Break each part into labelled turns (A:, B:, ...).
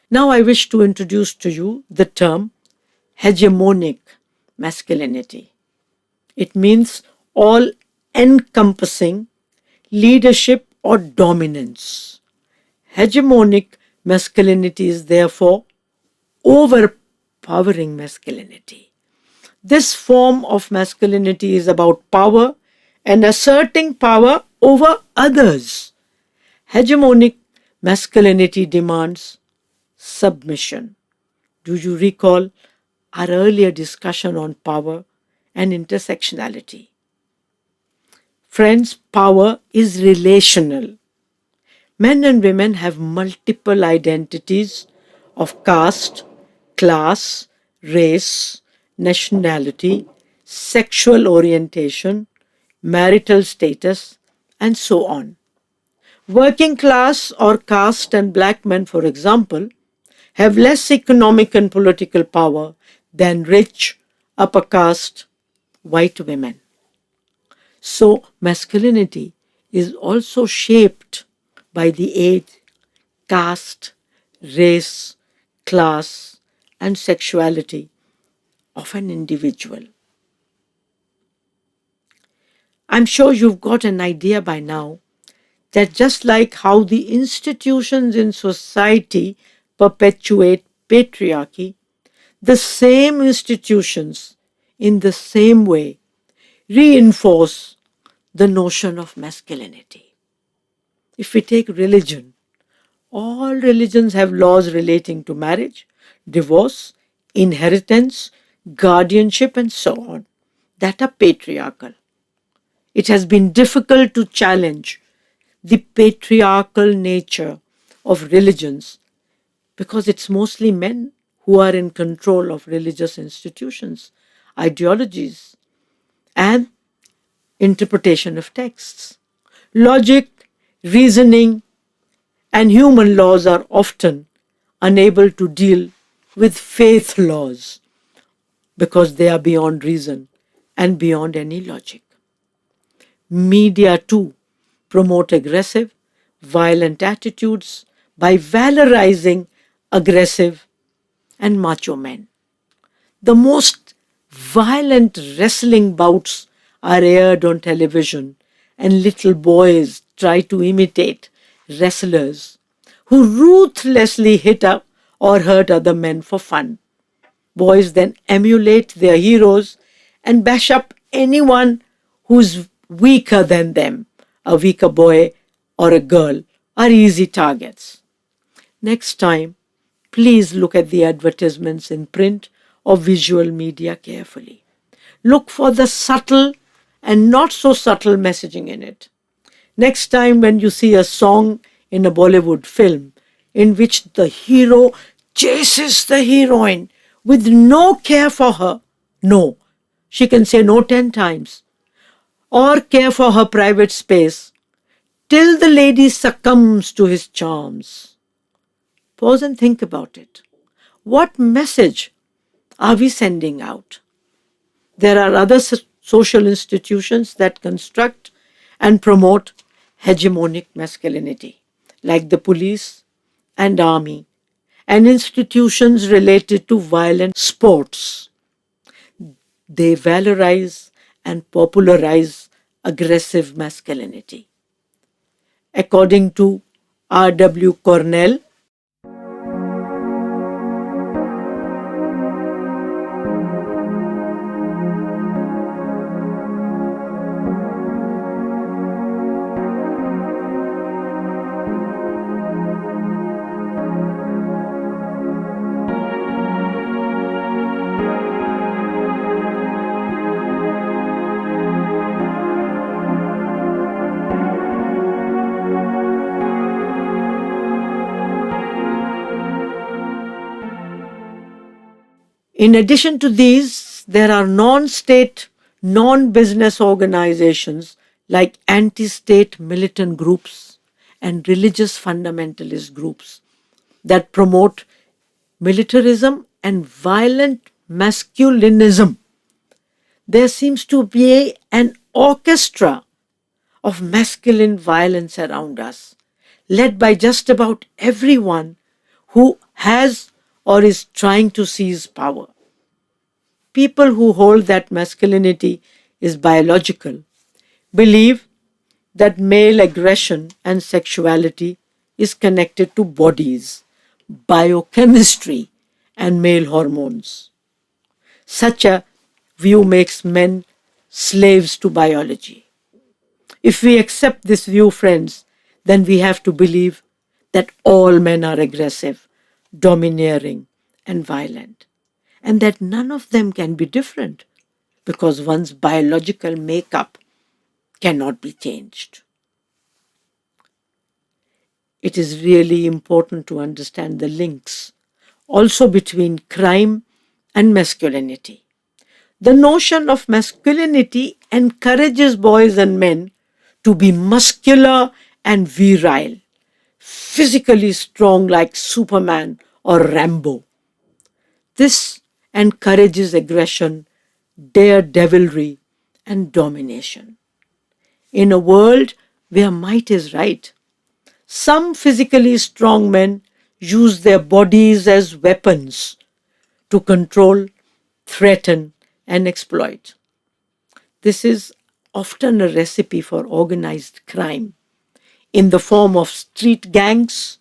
A: Now I wish to introduce to you the term hegemonic masculinity. It means all-encompassing leadership or dominance. Hegemonic masculinity is therefore overpowering masculinity. This form of masculinity is about power and asserting power over others. Hegemonic masculinity demands submission. Do you recall our earlier discussion on power and intersectionality? Friends, power is relational. Men and women have multiple identities of caste, class, race, nationality, sexual orientation, marital status, and so on. Working class or caste and black men, for example, have less economic and political power than rich, upper caste, white women. So masculinity is also shaped by the age, caste, race, class, and sexuality of an individual. I'm sure you've got an idea by now that just like how the institutions in society perpetuate patriarchy, the same institutions in the same way reinforce the notion of masculinity. If we take religion, all religions have laws relating to marriage, divorce, inheritance, guardianship, and so on that are patriarchal. It has been difficult to challenge the patriarchal nature of religions because it's mostly men who are in control of religious institutions, ideologies, and interpretation of texts. Logic, reasoning, and human laws are often unable to deal with faith laws because they are beyond reason and beyond any logic. Media too promote aggressive, violent attitudes by valorizing aggressive and macho men. The most violent wrestling bouts are aired on television, and little boys try to imitate wrestlers who ruthlessly hit up or hurt other men for fun. Boys then emulate their heroes and bash up anyone who's weaker than them. A weaker boy or a girl are easy targets. Next time, please look at the advertisements in print or visual media carefully. Look for the subtle and not so subtle messaging in it. Next time when you see a song in a Bollywood film in which the hero chases the heroine with no care for her, no, she can say no 10 times, or care for her private space, till the lady succumbs to his charms. Pause and think about it. What message are we sending out? There are other social institutions that construct and promote hegemonic masculinity, like the police and army, and institutions related to violent sports. They valorize and popularize aggressive masculinity. According to R.W. Cornell, in addition to these, there are non-state, non-business organizations like anti-state militant groups and religious fundamentalist groups that promote militarism and violent masculinism. There seems to be an orchestra of masculine violence around us, led by just about everyone who has or is trying to seize power. People who hold that masculinity is biological believe that male aggression and sexuality is connected to bodies, biochemistry, and male hormones. Such a view makes men slaves to biology. If we accept this view, friends, then we have to believe that all men are aggressive, domineering, and violent, and that none of them can be different because one's biological makeup cannot be changed. It is really important to understand the links also between crime and masculinity. The notion of masculinity encourages boys and men to be muscular and virile, physically strong like Superman or Rambo. This encourages aggression, daredevilry, and domination. In a world where might is right, some physically strong men use their bodies as weapons to control, threaten, and exploit. This is often a recipe for organized crime in the form of street gangs,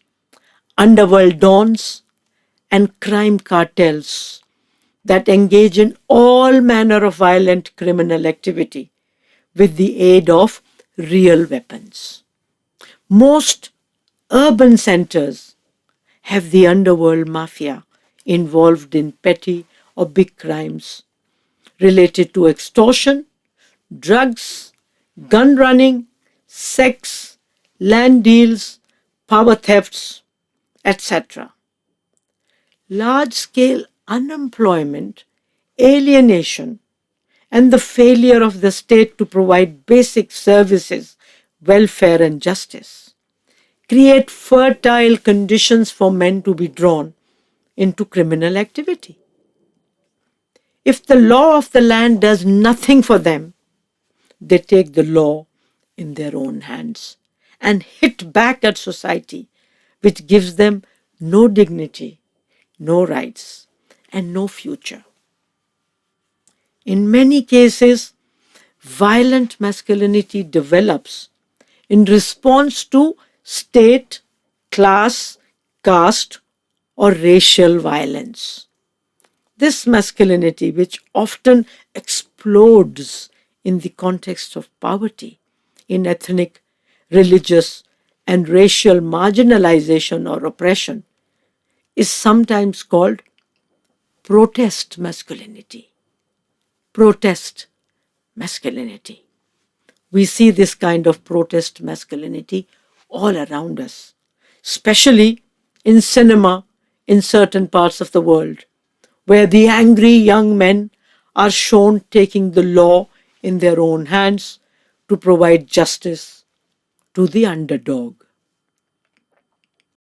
A: underworld dons, and crime cartels that engage in all manner of violent criminal activity with the aid of real weapons. Most urban centers have the underworld mafia involved in petty or big crimes related to extortion, drugs, gun running, sex, land deals, power thefts, etc. Large scale unemployment, alienation, and the failure of the state to provide basic services, welfare, and justice create fertile conditions for men to be drawn into criminal activity. If the law of the land does nothing for them, they take the law in their own hands and hit back at society, which gives them no dignity, no rights, and no future. In many cases, violent masculinity develops in response to state, class, caste, or racial violence. This masculinity, which often explodes in the context of poverty, in ethnic, religious, and racial marginalization or oppression, is sometimes called protest masculinity. Protest masculinity. We see this kind of protest masculinity all around us, especially in cinema in certain parts of the world, where the angry young men are shown taking the law in their own hands to provide justice to the underdog.